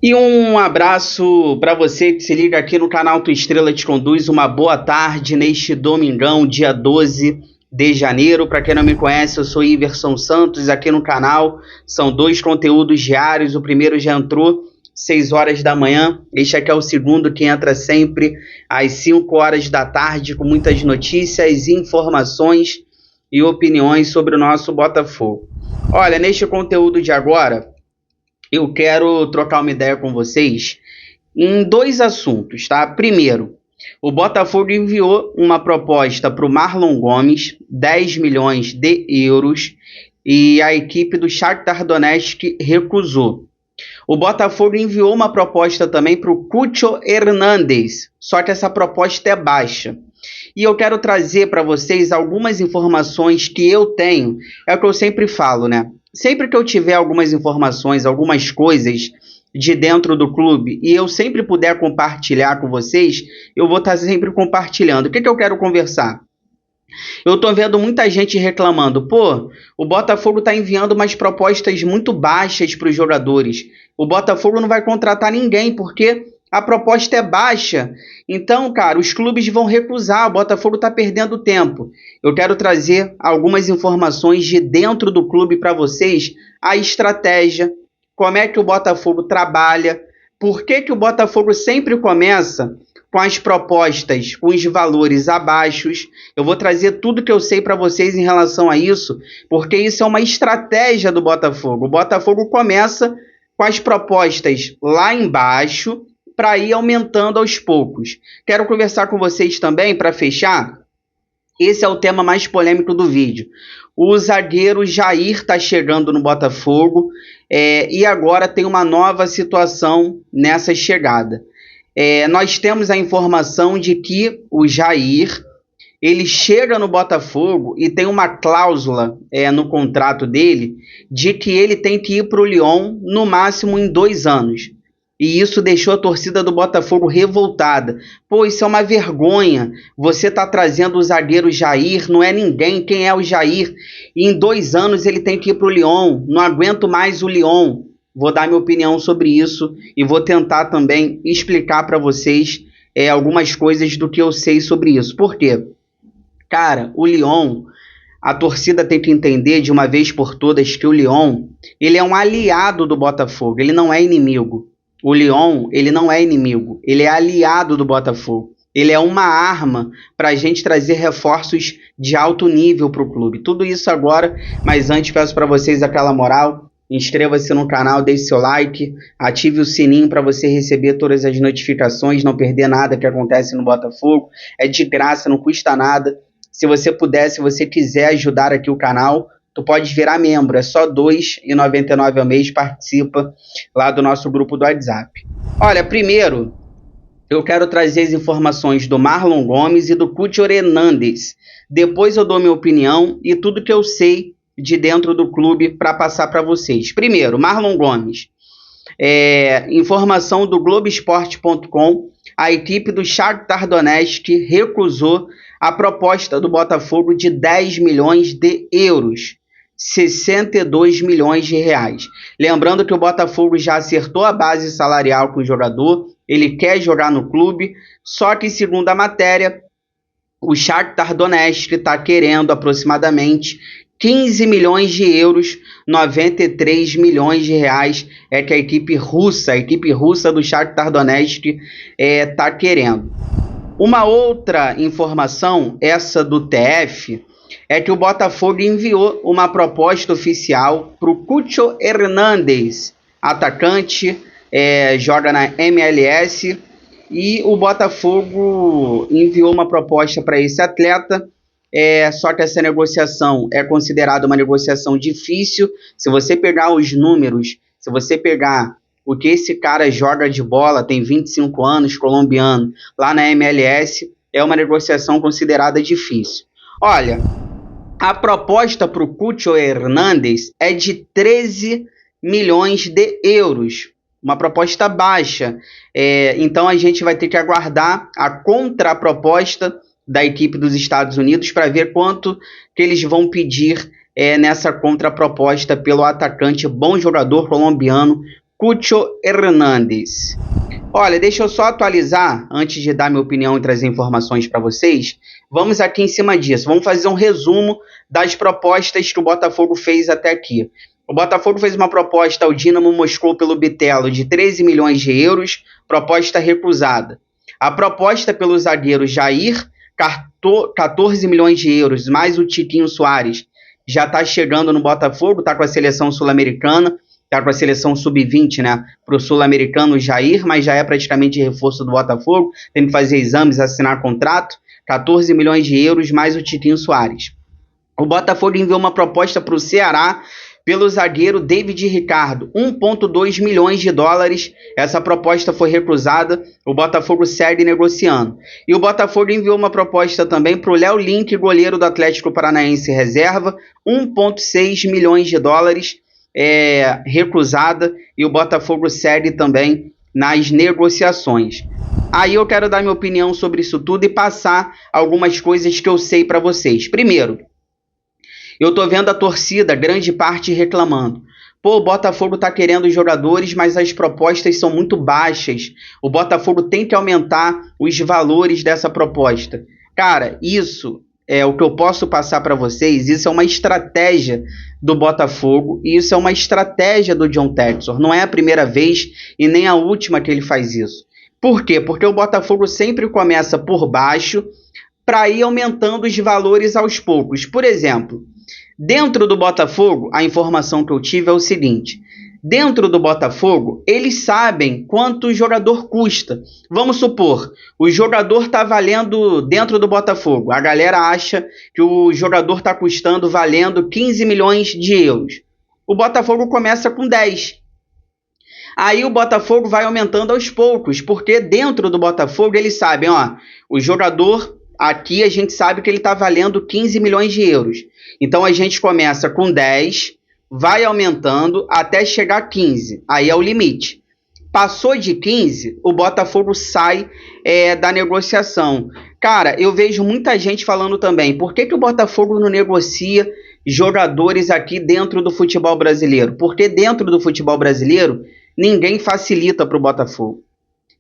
E um abraço para você que se liga aqui no canal Tua Estrela Te Conduz. Uma boa tarde neste domingão, dia 12 de janeiro. Para quem não me conhece, eu sou Iverson Santos aqui no canal. São dois conteúdos diários. O primeiro já entrou 6 horas da manhã. Este aqui é o segundo, que entra sempre às 5 horas da tarde, com muitas notícias, informações e opiniões sobre o nosso Botafogo. Olha, neste conteúdo de agora, eu quero trocar uma ideia com vocês em dois assuntos, tá? Primeiro, o Botafogo enviou uma proposta para o Marlon Gomes, 10 milhões de euros, e a equipe do Shakhtar Donetsk recusou. O Botafogo enviou uma proposta também para o Cucho Hernández, só que essa proposta é baixa. E eu quero trazer para vocês algumas informações que eu tenho, é o que eu sempre falo, né? Sempre que eu tiver algumas informações, algumas coisas de dentro do clube, e eu sempre puder compartilhar com vocês, eu vou estar sempre compartilhando. O que eu quero conversar? Eu tô vendo muita gente reclamando, pô, o Botafogo tá enviando umas propostas muito baixas para os jogadores. O Botafogo não vai contratar ninguém porque a proposta é baixa. Então, cara, os clubes vão recusar, o Botafogo tá perdendo tempo. Eu quero trazer algumas informações de dentro do clube para vocês, a estratégia, como é que o Botafogo trabalha, por que o Botafogo sempre começa com as propostas, com os valores abaixos. Eu vou trazer tudo que eu sei para vocês em relação a isso, porque isso é uma estratégia do Botafogo. O Botafogo começa com as propostas lá embaixo para ir aumentando aos poucos. Quero conversar com vocês também, para fechar, esse é o tema mais polêmico do vídeo. O zagueiro Jair está chegando no Botafogo e agora tem uma nova situação nessa chegada. Nós temos a informação de que o Jair, ele chega no Botafogo e tem uma cláusula no contrato dele de que ele tem que ir para o Lyon no máximo em 2 anos. E isso deixou a torcida do Botafogo revoltada. Pô, isso é uma vergonha. Você tá trazendo o zagueiro Jair, não é ninguém. Quem é o Jair? E em 2 anos ele tem que ir para o Lyon. Não aguento mais o Lyon. Vou dar minha opinião sobre isso e vou tentar também explicar para vocês algumas coisas do que eu sei sobre isso. Por quê? Cara, o Lyon, a torcida tem que entender de uma vez por todas que o Lyon, ele é um aliado do Botafogo, ele não é inimigo. O Lyon, ele não é inimigo, ele é aliado do Botafogo. Ele é uma arma para a gente trazer reforços de alto nível para o clube. Tudo isso agora, mas antes peço para vocês aquela moral. Inscreva-se no canal, deixe seu like, ative o sininho para você receber todas as notificações, não perder nada que acontece no Botafogo. É de graça, não custa nada. Se você puder, se você quiser ajudar aqui o canal, tu pode virar membro, é só R$ 2,99 ao mês, participa lá do nosso grupo do WhatsApp. Olha, primeiro, eu quero trazer as informações do Marlon Gomes e do Cucho Hernández. Depois eu dou minha opinião e tudo que eu sei de dentro do clube para passar para vocês. Primeiro, Marlon Gomes. Informação do Globoesporte.com, a equipe do Shakhtar Donetsk recusou a proposta do Botafogo de 10 milhões de euros. 62 milhões de reais. Lembrando que o Botafogo já acertou a base salarial com o jogador, ele quer jogar no clube, só que segundo a matéria, o Shakhtar Donetsk está querendo aproximadamente 15 milhões de euros, 93 milhões de reais é que a equipe russa do Shakhtar Donetsk está querendo. Uma outra informação, essa do TF, é que o Botafogo enviou uma proposta oficial para o Cucho Hernández, atacante, joga na MLS, e o Botafogo enviou uma proposta para esse atleta, só que essa negociação é considerada uma negociação difícil. Se você pegar os números, se você pegar o que esse cara joga de bola, tem 25 anos, colombiano, lá na MLS, é uma negociação considerada difícil. Olha, a proposta para o Cucho Hernández é de 13 milhões de euros, uma proposta baixa. Então a gente vai ter que aguardar a contraproposta da equipe dos Estados Unidos para ver quanto que eles vão pedir nessa contraproposta pelo atacante, bom jogador colombiano, Cucho Hernandes. Olha, deixa eu só atualizar, antes de dar minha opinião e trazer informações para vocês. Vamos aqui em cima disso. Vamos fazer um resumo das propostas que o Botafogo fez até aqui. O Botafogo fez uma proposta ao Dinamo Moscou pelo Bitelo de 13 milhões de euros, proposta recusada. A proposta pelo zagueiro Jair, 14 milhões de euros, mais o Tiquinho Soares, já está chegando no Botafogo, está com a seleção sul-americana, está com a seleção sub-20, né, para o sul-americano Jair, mas já é praticamente reforço do Botafogo, tem que fazer exames, assinar contrato, 14 milhões de euros, mais o Tiquinho Soares. O Botafogo enviou uma proposta para o Ceará, pelo zagueiro David Ricardo, 1,2 milhões de dólares. Essa proposta foi recusada, o Botafogo segue negociando. E o Botafogo enviou uma proposta também para o Léo Link, goleiro do Atlético Paranaense reserva, 1,6 milhões de dólares, recusada, e o Botafogo segue também nas negociações. Aí eu quero dar minha opinião sobre isso tudo e passar algumas coisas que eu sei para vocês. Primeiro, eu tô vendo a torcida, grande parte, reclamando. Pô, o Botafogo tá querendo os jogadores, mas as propostas são muito baixas. O Botafogo tem que aumentar os valores dessa proposta. Cara, isso é o que eu posso passar para vocês. Isso é uma estratégia do Botafogo e isso é uma estratégia do John Textor. Não é a primeira vez e nem a última que ele faz isso. Por quê? Porque o Botafogo sempre começa por baixo para ir aumentando os valores aos poucos. Por exemplo, dentro do Botafogo, a informação que eu tive é o seguinte: dentro do Botafogo, eles sabem quanto o jogador custa. Vamos supor, o jogador está valendo dentro do Botafogo. A galera acha que o jogador está custando, valendo 15 milhões de euros. O Botafogo começa com 10. Aí o Botafogo vai aumentando aos poucos, porque dentro do Botafogo eles sabem, ó, o jogador aqui a gente sabe que ele está valendo 15 milhões de euros. Então a gente começa com 10, vai aumentando até chegar a 15. Aí é o limite. Passou de 15, o Botafogo sai da negociação. Cara, eu vejo muita gente falando também, por que o Botafogo não negocia jogadores aqui dentro do futebol brasileiro? Porque dentro do futebol brasileiro, ninguém facilita para o Botafogo.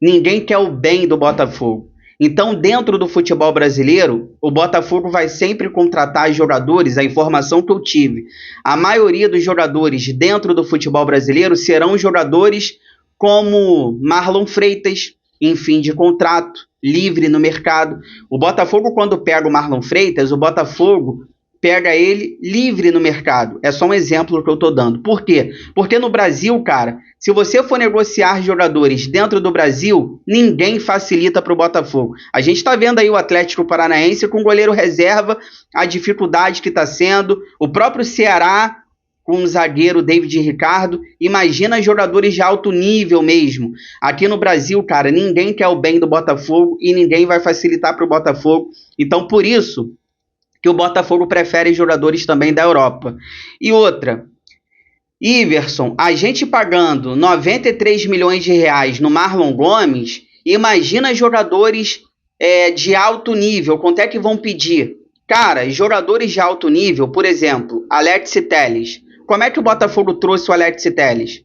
Ninguém quer o bem do Botafogo. Então, dentro do futebol brasileiro, o Botafogo vai sempre contratar jogadores, a informação que eu tive. A maioria dos jogadores dentro do futebol brasileiro serão jogadores como Marlon Freitas, em fim de contrato, livre no mercado. O Botafogo, quando pega o Marlon Freitas, o Botafogo pega ele livre no mercado. É só um exemplo que eu estou dando. Por quê? Porque no Brasil, cara, se você for negociar jogadores dentro do Brasil, ninguém facilita para o Botafogo. A gente está vendo aí o Atlético Paranaense com goleiro reserva, a dificuldade que está sendo, o próprio Ceará com o zagueiro David Ricardo. Imagina jogadores de alto nível mesmo. Aqui no Brasil, cara, ninguém quer o bem do Botafogo e ninguém vai facilitar para o Botafogo. Então, por isso que o Botafogo prefere jogadores também da Europa. E outra, Iverson, a gente pagando 93 milhões de reais no Marlon Gomes, imagina jogadores de alto nível, quanto é que vão pedir? Cara, jogadores de alto nível, por exemplo, Alex Telles. Como é que o Botafogo trouxe o Alex Telles?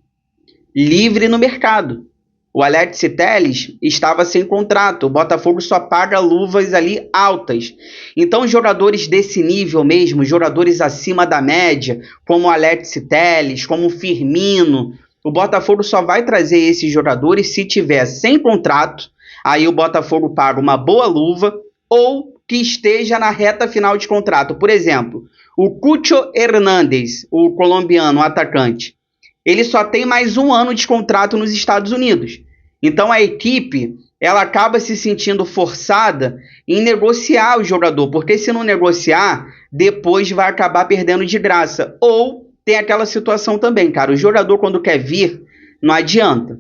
Livre no mercado. O Alex Telles estava sem contrato, o Botafogo só paga luvas ali altas. Então jogadores desse nível mesmo, jogadores acima da média, como o Alex Telles, como o Firmino, o Botafogo só vai trazer esses jogadores se tiver sem contrato. Aí o Botafogo paga uma boa luva ou que esteja na reta final de contrato. Por exemplo, o Cucho Hernandes, o colombiano, o atacante, ele só tem mais um ano de contrato nos Estados Unidos. Então a equipe, ela acaba se sentindo forçada em negociar o jogador, porque se não negociar, depois vai acabar perdendo de graça. Ou tem aquela situação também, cara, o jogador quando quer vir, não adianta.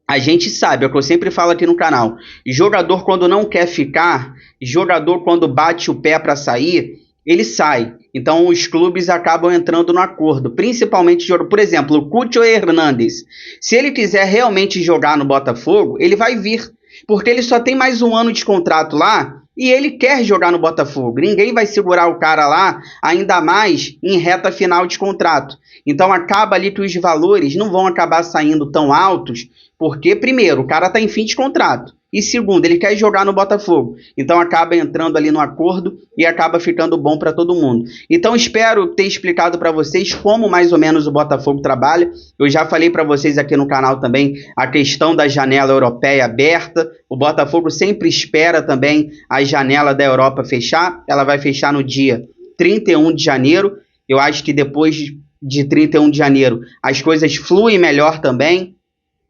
A gente sabe, é o que eu sempre falo aqui no canal, jogador quando não quer ficar, jogador quando bate o pé para sair, ele sai. Então os clubes acabam entrando no acordo, principalmente, por exemplo, o Cucho Hernandes. Se ele quiser realmente jogar no Botafogo, ele vai vir, porque ele só tem mais um ano de contrato lá E ele quer jogar no Botafogo. Ninguém vai segurar o cara lá, ainda mais em reta final de contrato. Então acaba ali que os valores não vão acabar saindo tão altos, porque, primeiro, o cara está em fim de contrato. E segundo, ele quer jogar no Botafogo. Então acaba entrando ali no acordo e acaba ficando bom para todo mundo. Então espero ter explicado para vocês como mais ou menos o Botafogo trabalha. Eu já falei para vocês aqui no canal também a questão da janela europeia aberta. O Botafogo sempre espera também a janela da Europa fechar. Ela vai fechar no dia 31 de janeiro. Eu acho que depois de 31 de janeiro as coisas fluem melhor também,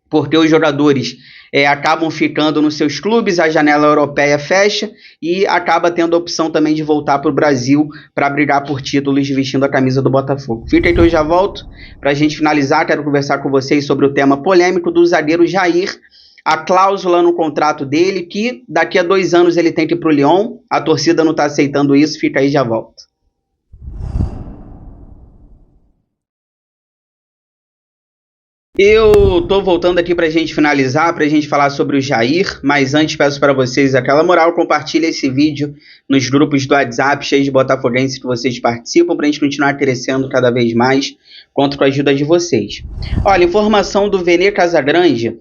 porque os jogadores acabam ficando nos seus clubes, a janela europeia fecha e acaba tendo a opção também de voltar para o Brasil para brigar por títulos vestindo a camisa do Botafogo. Fica aí que eu já volto. Para a gente finalizar, quero conversar com vocês sobre o tema polêmico do zagueiro Jair, a cláusula no contrato dele, que daqui a 2 anos ele tem que ir para o Lyon. A torcida não está aceitando isso, fica aí, já volto. Eu tô voltando aqui pra gente finalizar, pra gente falar sobre o Jair, mas antes peço para vocês aquela moral, compartilha esse vídeo nos grupos do WhatsApp, cheios de botafoguenses que vocês participam, pra gente continuar crescendo cada vez mais, conto com a ajuda de vocês. Olha, informação do Vene Casagrande,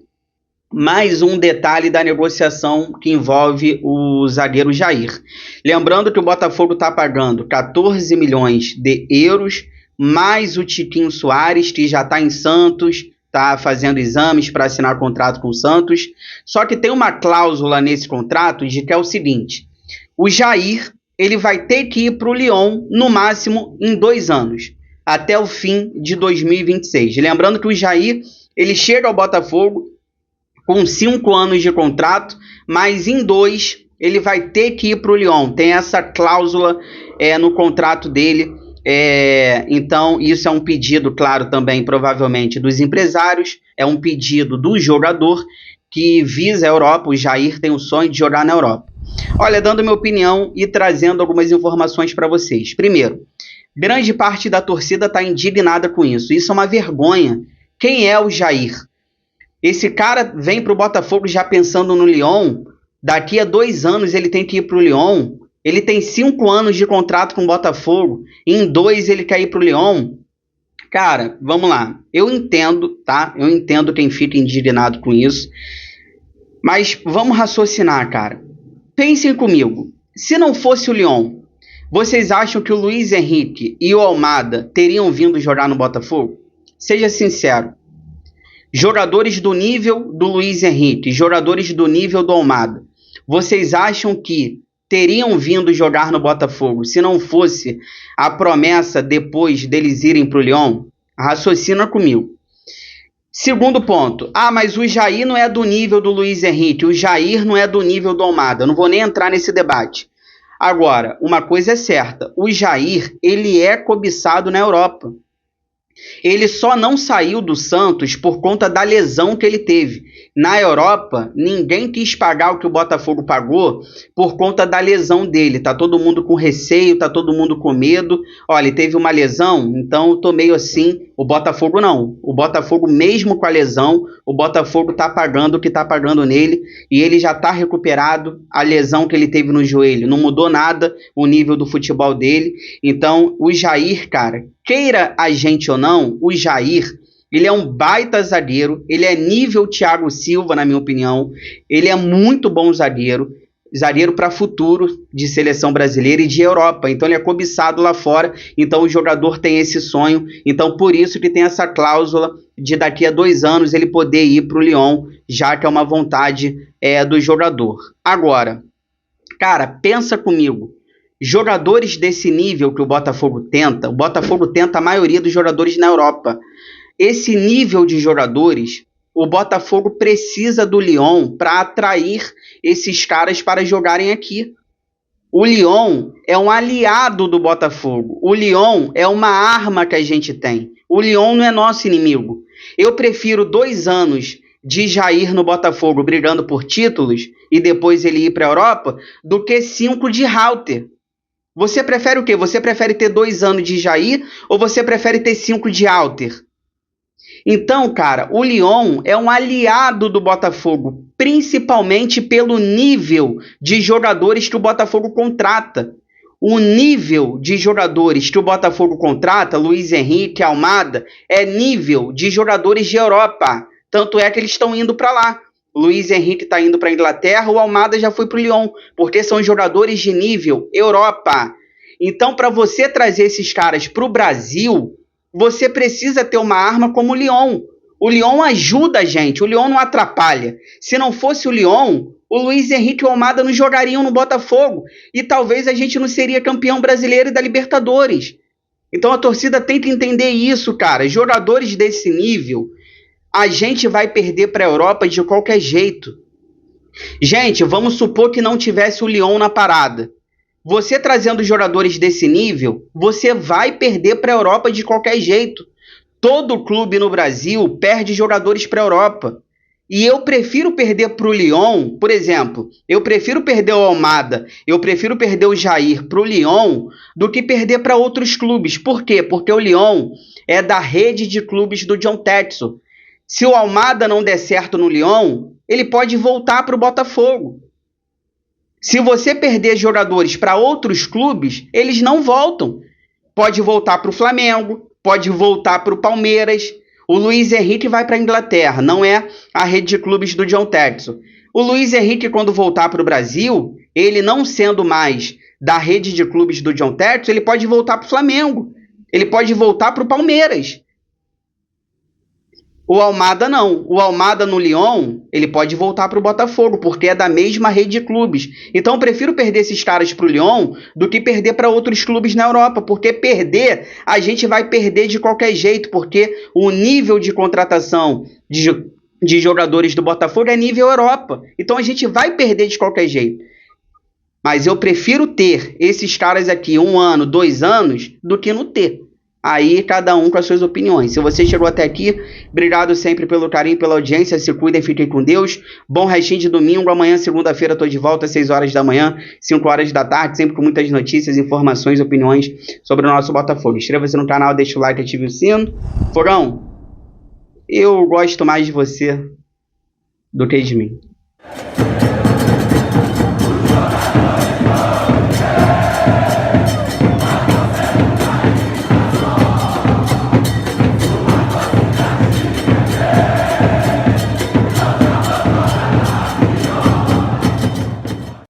mais um detalhe da negociação que envolve o zagueiro Jair. Lembrando que o Botafogo está pagando 14 milhões de euros, mais o Tiquinho Soares, que já está em Santos, está fazendo exames para assinar contrato com o Santos. Só que tem uma cláusula nesse contrato de que é o seguinte: o Jair ele vai ter que ir para o Lyon no máximo em 2 anos, até o fim de 2026. Lembrando que o Jair ele chega ao Botafogo com 5 anos de contrato, mas em 2 ele vai ter que ir para o Lyon. Tem essa cláusula no contrato dele. Então isso é um pedido, claro, também provavelmente dos empresários, é um pedido do jogador que visa a Europa. O Jair tem o sonho de jogar na Europa. Olha, dando minha opinião e trazendo algumas informações para vocês. Primeiro, grande parte da torcida está indignada com isso. Isso é uma vergonha. Quem é o Jair? Esse cara vem para o Botafogo já pensando no Lyon. Daqui a 2 anos ele tem que ir para o Lyon. Ele tem 5 anos de contrato com o Botafogo. Em 2 ele quer ir para o Lyon. Cara, vamos lá. Eu entendo, tá? Eu entendo quem fica indignado com isso. Mas vamos raciocinar, cara. Pensem comigo. Se não fosse o Lyon, vocês acham que o Luiz Henrique e o Almada teriam vindo jogar no Botafogo? Seja sincero. Jogadores do nível do Luiz Henrique, jogadores do nível do Almada, vocês acham que teriam vindo jogar no Botafogo se não fosse a promessa depois deles irem para o Lyon? Raciocina comigo. Segundo ponto. Mas o Jair não é do nível do Luiz Henrique, o Jair não é do nível do Almada. Eu não vou nem entrar nesse debate. Agora, uma coisa é certa, o Jair, ele é cobiçado na Europa. Ele só não saiu do Santos por conta da lesão que ele teve. Na Europa, ninguém quis pagar o que o Botafogo pagou por conta da lesão dele. Tá todo mundo com receio, tá todo mundo com medo. Olha, ele teve uma lesão, então eu tô meio assim. O Botafogo não. O Botafogo, mesmo com a lesão, o Botafogo tá pagando o que tá pagando nele e ele já tá recuperado. A lesão que ele teve no joelho não mudou nada o nível do futebol dele. Então, o Jair, cara, queira a gente ou não, o Jair, ele é um baita zagueiro, ele é nível Thiago Silva, na minha opinião, ele é muito bom zagueiro para futuro de seleção brasileira e de Europa, então ele é cobiçado lá fora, então o jogador tem esse sonho, então por isso que tem essa cláusula de daqui a 2 anos ele poder ir para o Lyon, já que é uma vontade do jogador. Agora, cara, pensa comigo, jogadores desse nível que o Botafogo tenta a maioria dos jogadores na Europa. Esse nível de jogadores, o Botafogo precisa do Lyon para atrair esses caras para jogarem aqui. O Lyon é um aliado do Botafogo. O Lyon é uma arma que a gente tem. O Lyon não é nosso inimigo. Eu prefiro 2 anos de Jair no Botafogo brigando por títulos e depois ele ir para a Europa do que 5 de Rauter. Você prefere o quê? Você prefere ter 2 anos de Jair ou você prefere ter 5 de Alter? Então, cara, o Lyon é um aliado do Botafogo, principalmente pelo nível de jogadores que o Botafogo contrata. O nível de jogadores que o Botafogo contrata, Luiz Henrique, Almada, é nível de jogadores de Europa. Tanto é que eles estão indo para lá. O Luiz Henrique está indo para a Inglaterra, o Almada já foi para o Lyon, porque são jogadores de nível Europa. Então, para você trazer esses caras para o Brasil, você precisa ter uma arma como o Lyon. O Lyon ajuda a gente, o Lyon não atrapalha. Se não fosse o Lyon, o Luiz Henrique e o Almada não jogariam no Botafogo. E talvez a gente não seria campeão brasileiro e da Libertadores. Então a torcida tem que entender isso, cara. Jogadores desse nível, a gente vai perder para a Europa de qualquer jeito. Gente, vamos supor que não tivesse o Lyon na parada. Você trazendo jogadores desse nível, você vai perder para a Europa de qualquer jeito. Todo clube no Brasil perde jogadores para a Europa. E eu prefiro perder para o Lyon, por exemplo, eu prefiro perder o Almada, eu prefiro perder o Jair para o Lyon do que perder para outros clubes. Por quê? Porque o Lyon é da rede de clubes do John Textor. Se o Almada não der certo no Lyon, ele pode voltar para o Botafogo. Se você perder jogadores para outros clubes, eles não voltam. Pode voltar para o Flamengo, pode voltar para o Palmeiras. O Luiz Henrique vai para a Inglaterra, não é a rede de clubes do John Textor. O Luiz Henrique, quando voltar para o Brasil, ele não sendo mais da rede de clubes do John Textor, ele pode voltar para o Flamengo, ele pode voltar para o Palmeiras. O Almada não. O Almada no Lyon, ele pode voltar para o Botafogo, porque é da mesma rede de clubes. Então eu prefiro perder esses caras para o Lyon do que perder para outros clubes na Europa, porque perder, a gente vai perder de qualquer jeito, porque o nível de contratação de jogadores do Botafogo é nível Europa. Então a gente vai perder de qualquer jeito. Mas eu prefiro ter esses caras aqui 1 ano, 2 anos, do que não ter. Aí cada um com as suas opiniões. Se você chegou até aqui, obrigado sempre pelo carinho, pela audiência. Se cuidem, fiquem com Deus. Bom restinho de domingo. Amanhã, segunda-feira, estou de volta às 6 horas da manhã, 5 horas da tarde, sempre com muitas notícias, informações, opiniões sobre o nosso Botafogo. Inscreva-se no canal, deixa o like, ative o sino. Fogão, eu gosto mais de você do que de mim.